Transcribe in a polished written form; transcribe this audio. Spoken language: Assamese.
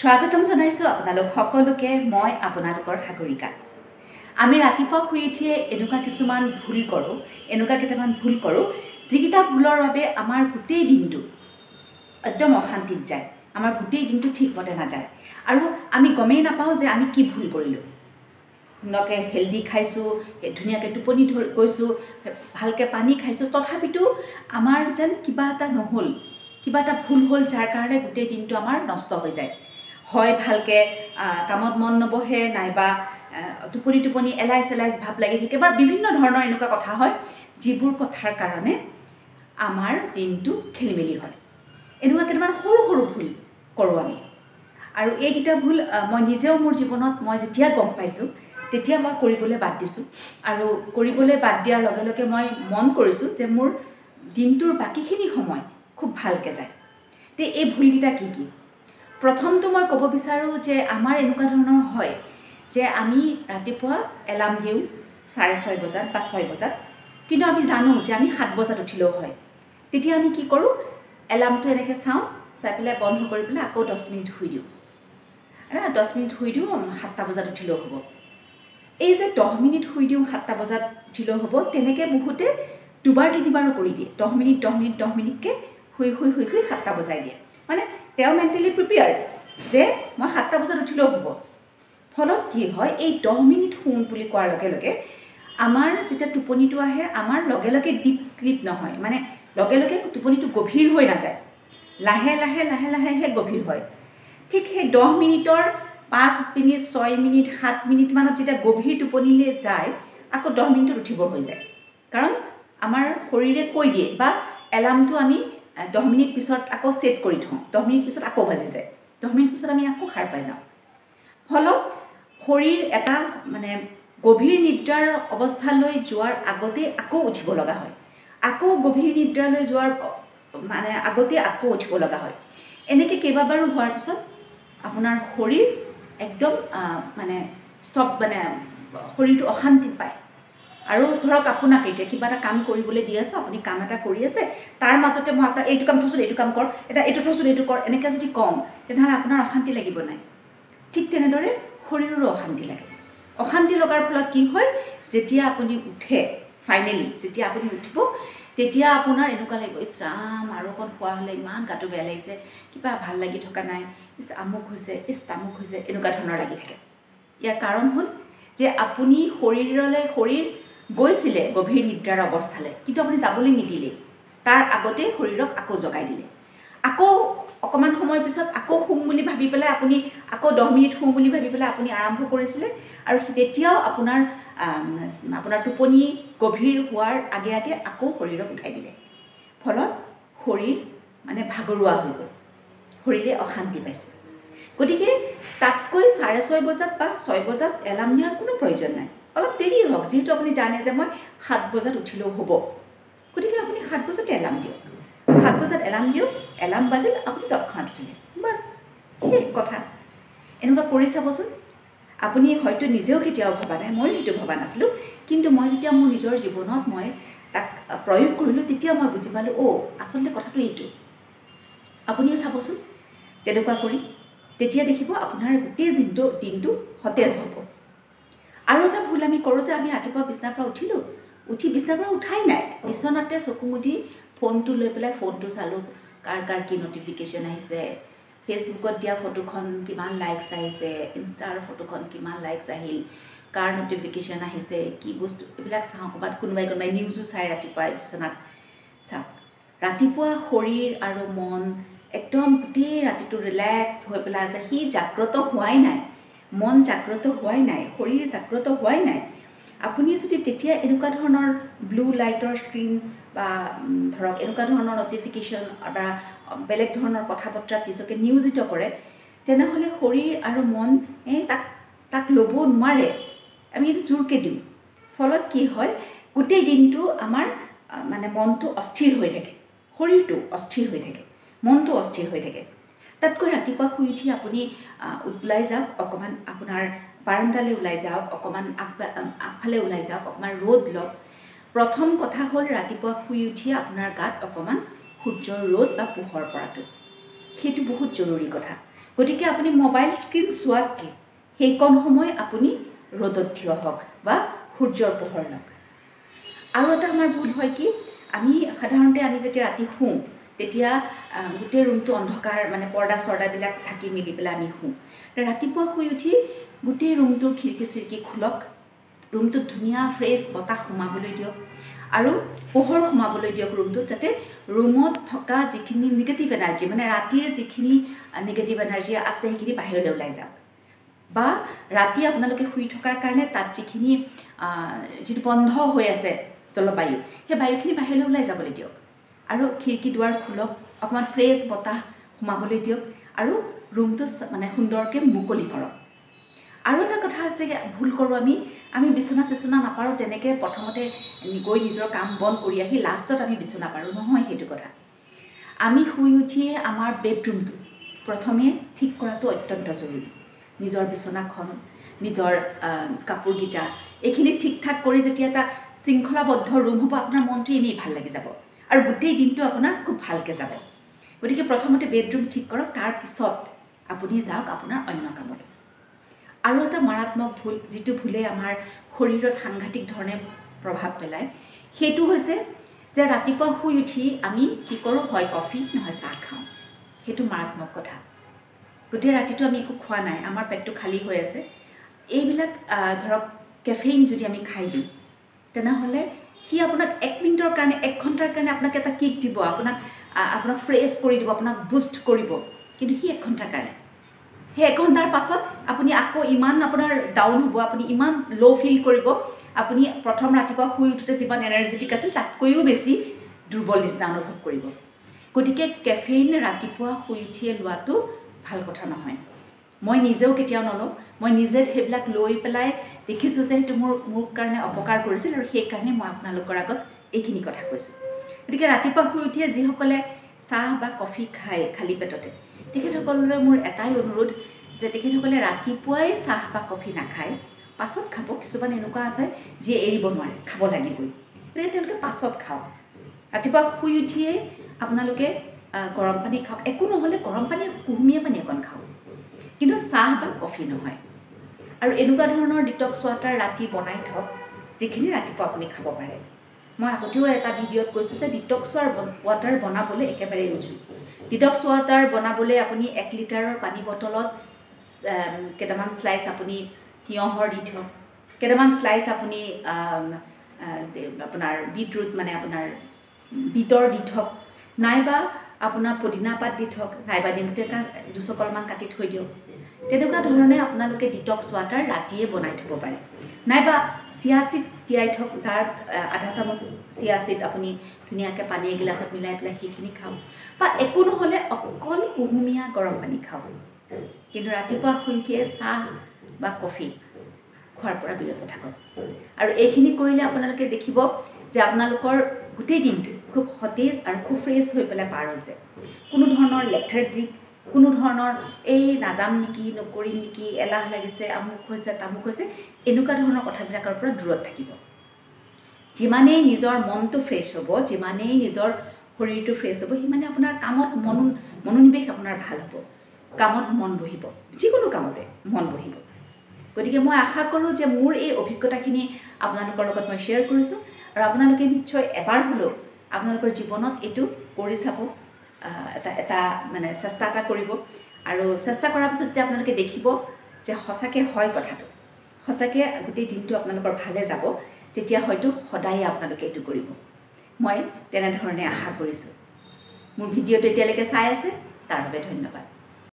স্বাগতম জনাইছো আপোনালোক সকলোকে মই আপোনালোকৰ সাগৰিকা। আমি ৰাতিপুৱা শুই উঠিয়ে এনেকুৱা কিছুমান ভুল কৰোঁ, এনেকুৱা কেইটামান ভুল কৰোঁ যিকেইটা ভুলৰ বাবে আমাৰ গোটেই দিনটো একদম অশান্তিত যায়, আমাৰ গোটেই দিনটো ঠিকমতে নাযায় আৰু আমি গমেই নাপাওঁ যে আমি কি ভুল কৰিলোঁ। ধুনীয়াকৈ হেল্ডি খাইছোঁ, ধুনীয়াকৈ টোপনি গৈছোঁ, ভালকৈ পানী খাইছোঁ, তথাপিতো আমাৰ যেন কিবা এটা নহ'ল, কিবা এটা ভুল হ'ল, যাৰ কাৰণে গোটেই দিনটো আমাৰ নষ্ট হৈ যায়। হয় ভালকৈ কামত মন নবহে, নাইবা টোপনি এলাইচ ভাৱ লাগি থাকে, বা বিভিন্ন ধৰণৰ এনেকুৱা কথা হয় যিবোৰ কথাৰ কাৰণে আমাৰ দিনটো খেলি মেলি হয়। এনেকুৱা কেইটামান সৰু সৰু ভুল কৰোঁ আমি, আৰু এইকেইটা ভুল মই নিজেও মোৰ জীৱনত মই যেতিয়া গম পাইছোঁ তেতিয়া মই কৰিবলৈ বাদ দিছোঁ, আৰু কৰিবলৈ বাদ দিয়াৰ লগে লগে মই মন কৰিছোঁ যে মোৰ দিনটোৰ বাকীখিনি সময় খুব ভালকৈ যায়। তে এই ভুলকেইটা কি কি? প্ৰথমটো মই ক'ব বিচাৰোঁ যে আমাৰ এনেকুৱা ধৰণৰ হয় যে আমি ৰাতিপুৱা এলাৰ্ম দিওঁ 6:30 বজাত বা 6 বজাত, কিন্তু আমি জানো যে আমি 7 বজাত উঠিলেও হয়। তেতিয়া আমি কি কৰোঁ, এলাৰ্মটো এনেকৈ চাওঁ, চাই পেলাই বন্ধ কৰি পেলাই আকৌ 10 মিনিট শুই দিওঁ, 10 মিনিট শুই দিওঁ, 7টা বজাত উঠিলেও হ'ব। এই যে 10 মিনিট শুই দিওঁ 7টা বজাত উঠিলেও হ'ব, তেনেকৈ বহুতে দুবাৰ তিনিবাৰো কৰি দিয়ে। 10 মিনিটকৈ শুই 7টা বজাই দিয়ে। মানে তেওঁ মেণ্টেলি প্ৰিপেয়াৰ্ড যে মই 7টা বজাত উঠিলেও হ'ব। ফলত কি হয়, এই 10 মিনিট শুম বুলি কোৱাৰ লগে লগে আমাৰ যেতিয়া টোপনিটো আহে, আমাৰ লগে লগে ডিপ শ্লিপ নহয়, মানে লগে লগে টোপনিটো গভীৰ হৈ নাযায়, লাহে লাহেহে গভীৰ হয়। ঠিক সেই 10 মিনিটৰ 5 মিনিট, 6 মিনিট, 7 মিনিটমানত যেতিয়া গভীৰ টোপনিলৈ যায়, আকৌ 10 মিনিটত উঠিব হৈ যায়। কাৰণ আমাৰ শৰীৰে কৈ দিয়ে, বা এলাৰ্মটো আমি 10 মিনিট পিছত আকৌ ছেট কৰি থওঁ, 10 মিনিট পিছত আকৌ বাজি যায়, 10 মিনিট পিছত আমি আকৌ সাৰ পাই যাওঁ। ফলত শৰীৰ এটা মানে গভীৰ নিদ্ৰাৰ অৱস্থালৈ যোৱাৰ আগতে আকৌ উঠিব লগা হয়, আকৌ গভীৰ নিদ্ৰালৈ যোৱাৰ মানে আগতে আকৌ উঠিব লগা হয়। এনেকৈ কেইবাবাৰো হোৱাৰ পিছত আপোনাৰ শৰীৰ একদম মানে শৰীৰটো অশান্তি পায়। আৰু ধৰক আপোনাক এতিয়া কিবা এটা কাম কৰিবলৈ দি আছোঁ, আপুনি কাম এটা কৰি আছে, তাৰ মাজতে মই আপোনাৰ এইটো কাম থৈছোঁ, এইটো কাম কৰ, এইটো থৈছোঁ, এইটো কৰ, এনেকৈ যদি কওঁ তেনেহ'লে আপোনাৰ অশান্তি লাগিব নাই? ঠিক তেনেদৰে শৰীৰৰো অশান্তি লাগে। অশান্তি লগাৰ ফলত কি হয়, যেতিয়া আপুনি উঠে, ফাইনেলি যেতিয়া আপুনি উঠিব, তেতিয়া আপোনাৰ এনেকুৱা লাগিব, ইছ ৰাম আৰু অকণ খোৱা হ'লে ইমান গাটো বেয়া লাগিছে, কিবা ভাল লাগি থকা নাই, ইছ আমুক হৈছে, ইছ তামুক হৈছে, এনেকুৱা ধৰণৰ লাগি থাকে। ইয়াৰ কাৰণ হ'ল যে আপুনি শৰীৰ গৈছিলে গভীৰ নিদ্ৰাৰ অৱস্থালৈ, কিন্তু আপুনি যাবলৈ নিদিলে, তাৰ আগতে শৰীৰক আকৌ জগাই দিলে। আকৌ অকণমান সময়ৰ পিছত আকৌ শুম বুলি ভাবি পেলাই আপুনি আকৌ 10 মিনিট শুম বুলি ভাবি পেলাই আপুনি আৰম্ভ কৰিছিলে, আৰু তেতিয়াও আপোনাৰ টোপনি গভীৰ হোৱাৰ আগে আগে আকৌ শৰীৰক উঠাই দিলে। ফলত শৰীৰ মানে ভাগৰুৱা হৈ গ'ল, শৰীৰে অশান্তি পাইছে। গতিকে তাতকৈ 6:30 বজাত বা 6 বজাত এলাৰ্ম দিয়াৰ কোনো প্ৰয়োজন নাই। অলপ দেৰি হওক, যিহেতু আপুনি জানে যে মই 7 বজাত উঠিলেও হ'ব, গতিকে আপুনি 7 বজাতে এলাৰ্ম দিয়ক। 7 বজাত এলাৰ্ম দিয়ক, এলাৰ্ম বাজিল, আপুনি তৎক্ষণাত উঠিলে, বাছ শেষ কথা। এনেকুৱা কৰি চাবচোন। আপুনি হয়তো নিজেও কেতিয়াও ভবা নাই, ময়ো সেইটো ভবা নাছিলোঁ, কিন্তু মই যেতিয়া মোৰ নিজৰ জীৱনত মই তাক প্ৰয়োগ কৰিলোঁ, তেতিয়া মই বুজি পালোঁ, আচলতে কথাটো এইটো। আপুনিও চাবচোন তেনেকুৱা কৰি, তেতিয়া দেখিব আপোনাৰ গোটেই দিনটো সতেজ হ'ব। আৰু এটা ভুল আমি কৰোঁ যে আমি ৰাতিপুৱা বিচনাৰ পৰা উঠি বিচনাৰ পৰা উঠাই নাই, বিচনাতে চকু মুদি ফোনটো লৈ পেলাই ফোনটো চালোঁ, কাৰ কি নটিফিকেশ্যন আহিছে, ফেচবুকত দিয়া ফটোখন কিমান লাইকছ আহিছে, ইনষ্টাৰ ফটোখন কিমান লাইকছ আহিল, কাৰ নটিফিকেশ্যন আহিছে, কি বস্তু, এইবিলাক চাওঁ। ক'ৰবাত কোনোবাই নিউজো চাই ৰাতিপুৱাই বিচনাত। চাওক, ৰাতিপুৱা শৰীৰ আৰু মন একদম গোটেই ৰাতিটো ৰিলেক্স হৈ পেলাই আছে, সি জাগ্ৰত হোৱাই নাই, মন জাগ্ৰত হোৱাই নাই, শৰীৰ জাগ্ৰত হোৱাই নাই। আপুনি যদি তেতিয়া এনেকুৱা ধৰণৰ ব্লু লাইটৰ স্ক্ৰীন বা ধৰক এনেকুৱা ধৰণৰ নটিফিকেশ্যন বা বেলেগ ধৰণৰ কথা বতৰাত নিজকে নিয়োজিত কৰে, তেনেহ'লে শৰীৰ আৰু মন তাক ল'ব নোৱাৰে, আমি এইটো জোৰকৈ দিওঁ। ফলত কি হয়, গোটেই দিনটো আমাৰ মানে মনটো অস্থিৰ হৈ থাকে, শৰীৰটো অস্থিৰ হৈ থাকে, মনটো অস্থিৰ হৈ থাকে। তাতকৈ ৰাতিপুৱা শুই উঠি আপুনি ওলাই যাওক, অকণমান আপোনাৰ বাৰাণ্ডালৈ ওলাই যাওক, অকণমান আগফালে ওলাই যাওক, অকণমান ৰ'দ লওক। প্ৰথম কথা হ'ল ৰাতিপুৱা শুই উঠি আপোনাৰ গাত অকণমান সূৰ্যৰ ৰ'দ বা পোহৰ পৰাটো, সেইটো বহুত জৰুৰী কথা। গতিকে আপুনি মোবাইল স্ক্ৰীন চোৱাতকৈ সেইকণ সময় আপুনি ৰ'দত থিয় হওক বা সূৰ্যৰ পোহৰ লওক। আৰু এটা আমাৰ ভুল হয় কি, আমি সাধাৰণতে আমি যেতিয়া ৰাতি শুওঁ তেতিয়া গোটেই ৰুমটো অন্ধকাৰ, মানে পৰ্দা চৰ্দাবিলাক ঢাকি মেলি পেলাই আমি শুওঁ। ৰাতিপুৱা শুই উঠি গোটেই ৰুমটোৰ খিৰিকী চিৰিকী খোলক, ৰুমটোত ধুনীয়া ফ্ৰেছ বতাহ সোমাবলৈ দিয়ক আৰু পোহৰ সোমাবলৈ দিয়ক ৰুমটোত, যাতে ৰুমত থকা যিখিনি নিগেটিভ এনাৰ্জি, মানে ৰাতিৰ যিখিনি নিগেটিভ এনাৰ্জি আছে সেইখিনি বাহিৰলৈ ওলাই যাওক। বা ৰাতি আপোনালোকে শুই থকাৰ কাৰণে তাত যিটো বন্ধ হৈ আছে জলবায়ু, সেই বায়ুখিনি বাহিৰলৈ ওলাই যাবলৈ দিয়ক আৰু খিৰিকী দুৱাৰ খোলক, অকণমান ফ্ৰেছ বতাহ সোমাবলৈ দিয়ক আৰু ৰুমটো মানে সুন্দৰকৈ মুকলি কৰক। আৰু এটা কথা আছে, ভুল কৰোঁ আমি বিচনা চিচনা নাপাৰোঁ, তেনেকৈ প্ৰথমতে গৈ নিজৰ কাম বন কৰি আহি লাষ্টত আমি বিচনা পাৰোঁ, নহয় সেইটো কথা। আমি শুই উঠিয়ে আমাৰ বেডৰুমটো প্ৰথমে ঠিক কৰাটো অত্যন্ত জৰুৰী। নিজৰ বিচনাখন, নিজৰ কাপোৰকেইটা এইখিনি ঠিক ঠাক কৰি যেতিয়া এটা শৃংখলাবদ্ধ ৰুম হ'ব, আপোনাৰ মনটো এনেই ভাল লাগি যাব আৰু গোটেই দিনটো আপোনাৰ খুব ভালকৈ যাব। গতিকে প্ৰথমতে বেডৰুম ঠিক কৰক, তাৰপিছত আপুনি যাওক আপোনাৰ অন্য কামলৈ। আৰু এটা মাৰাত্মক ভুল, যিটো ভুলে আমাৰ শৰীৰত সাংঘাতিক ধৰণে প্ৰভাৱ পেলায়, সেইটো হৈছে যে ৰাতিপুৱা শুই উঠি আমি কি কৰোঁ, হয় কফি নহয় চাহ খাওঁ। সেইটো মাৰাত্মক কথা। গোটেই ৰাতিটো আমি একো খোৱা নাই, আমাৰ পেটটো খালী হৈ আছে, এইবিলাক ধৰক কেফেইন যদি আমি খাই দিওঁ তেনেহ'লে সি আপোনাক 1 মিনিটৰ কাৰণে, 1 ঘণ্টাৰ কাৰণে আপোনাক এটা কিক দিব, আপোনাক ফ্ৰেছ কৰি দিব, আপোনাক বুষ্ট কৰিব, কিন্তু সি 1 ঘণ্টাৰ কাৰণে। সেই 1 ঘণ্টাৰ পাছত আপুনি আকৌ ইমান আপোনাৰ ডাউন হ'ব, আপুনি ইমান ল' ফিল কৰিব, আপুনি প্ৰথম ৰাতিপুৱা শুই উঠোতে যিমান এনাৰ্জেটিক আছিল তাতকৈও বেছি দুৰ্বল নিচিনা অনুভৱ কৰিব। গতিকে কেফেইন ৰাতিপুৱা শুই উঠিয়ে লোৱাটো ভাল কথা নহয়। মই নিজেও কেতিয়াও নলওঁ, মই নিজে সেইবিলাক লৈ পেলাই দেখিছোঁ যে সেইটো মোৰ কাৰণে অপকাৰ কৰিছিল, আৰু সেইকাৰণে মই আপোনালোকৰ আগত এইখিনি কথা কৈছোঁ। গতিকে ৰাতিপুৱা শুই উঠিয়ে যিসকলে চাহ বা কফি খায় খালী পেটতে, তেখেতসকললৈ মোৰ এটাই অনুৰোধ যে তেখেতসকলে ৰাতিপুৱাই চাহ বা কফি নাখায়, পাছত খাব। কিছুমান এনেকুৱা আছে যিয়ে এৰিব নোৱাৰে, খাব লাগিবই, গতিকে তেওঁলোকে পাছত খাওক। ৰাতিপুৱা শুই উঠিয়ে আপোনালোকে গৰম পানী খাওক, একো নহ'লে গৰম পানী, কুহুমীয়া পানী অকণ খাওক, কিন্তু চাহ বা কফি নহয়। আৰু এনেকুৱা ধৰণৰ ডিটক্স ৱাটাৰ ৰাতি বনাই থওক, যিখিনি ৰাতিপুৱা আপুনি খাব পাৰে। মই আগতেও এটা ভিডিঅ'ত কৈছোঁ যে ডিটক্স ৱাটাৰ বনাবলৈ একেবাৰে উজু। ডিটক্স ৱাটাৰ বনাবলৈ আপুনি 1 লিটাৰৰ পানী বটলত কেইটামান স্লাইচ আপুনি তিয়ঁহৰ দি থওক, কেইটামান স্লাইচ আপুনি আপোনাৰ বিটৰুট, মানে আপোনাৰ বিটৰ দি থওক, নাইবা আপোনাৰ পদিনা পাত দি থওক, নাইবা নেমু টেঙা 2 চকলমান কাটি থৈ দিয়ক। তেনেকুৱা ধৰণে আপোনালোকে ডিটক্স ৱাটাৰ ৰাতিয়ে বনাই থ'ব পাৰে। নাইবা চিয়া চিড তিয়াই থওক, তাত আধা চামুচ চিয়া চিড আপুনি ধুনীয়াকৈ পানী এগিলাচত মিলাই পেলাই সেইখিনি খাওক, বা একো নহ'লে অকল কুহুমীয়া গৰম পানী খাওক। কিন্তু ৰাতিপুৱা শুই উঠিয়ে চাহ বা কফি খোৱাৰ পৰা বিৰত থাকক। আৰু এইখিনি কৰিলে আপোনালোকে দেখিব যে আপোনালোকৰ গোটেই দিনটো খুব সতেজ আৰু খুব ফ্ৰেছ হৈ পেলাই পাৰ হৈছে। কোনো ধৰণৰ লেথাৰ্জি, কোনো ধৰণৰ এই নাযাম নেকি, নকৰিম নেকি, এলাহ লাগিছে, আমুক হৈছে তামুক হৈছে, এনেকুৱা ধৰণৰ কথাবিলাকৰ পৰা দূৰত থাকিব। যিমানেই নিজৰ মনটো ফ্ৰেছ হ'ব, যিমানেই নিজৰ শৰীৰটো ফ্ৰেছ হ'ব, সিমানে আপোনাৰ কামত মনোনিৱেশ আপোনাৰ ভাল হ'ব, কামত মন বহিব, যিকোনো কামতে মন বহিব। গতিকে মই আশা কৰোঁ যে মোৰ এই অভিজ্ঞতাখিনি আপোনালোকৰ লগত মই শ্বেয়াৰ কৰিছোঁ, আৰু আপোনালোকে নিশ্চয় এবাৰ হ'লেও আপোনালোকৰ জীৱনত এইটো কৰি চাব, এটা মানে চেষ্টা এটা কৰিব। আৰু চেষ্টা কৰাৰ পিছত যেতিয়া আপোনালোকে দেখিব যে সঁচাকৈ হয় কথাটো, সঁচাকৈ গোটেই দিনটো আপোনালোকৰ ভালে যাব, তেতিয়া হয়তো সদায়ে আপোনালোকে এইটো কৰিব। মই তেনেধৰণে আশা কৰিছোঁ। মোৰ ভিডিঅ'টো এতিয়ালৈকে চাই আছে, তাৰ বাবে ধন্যবাদ।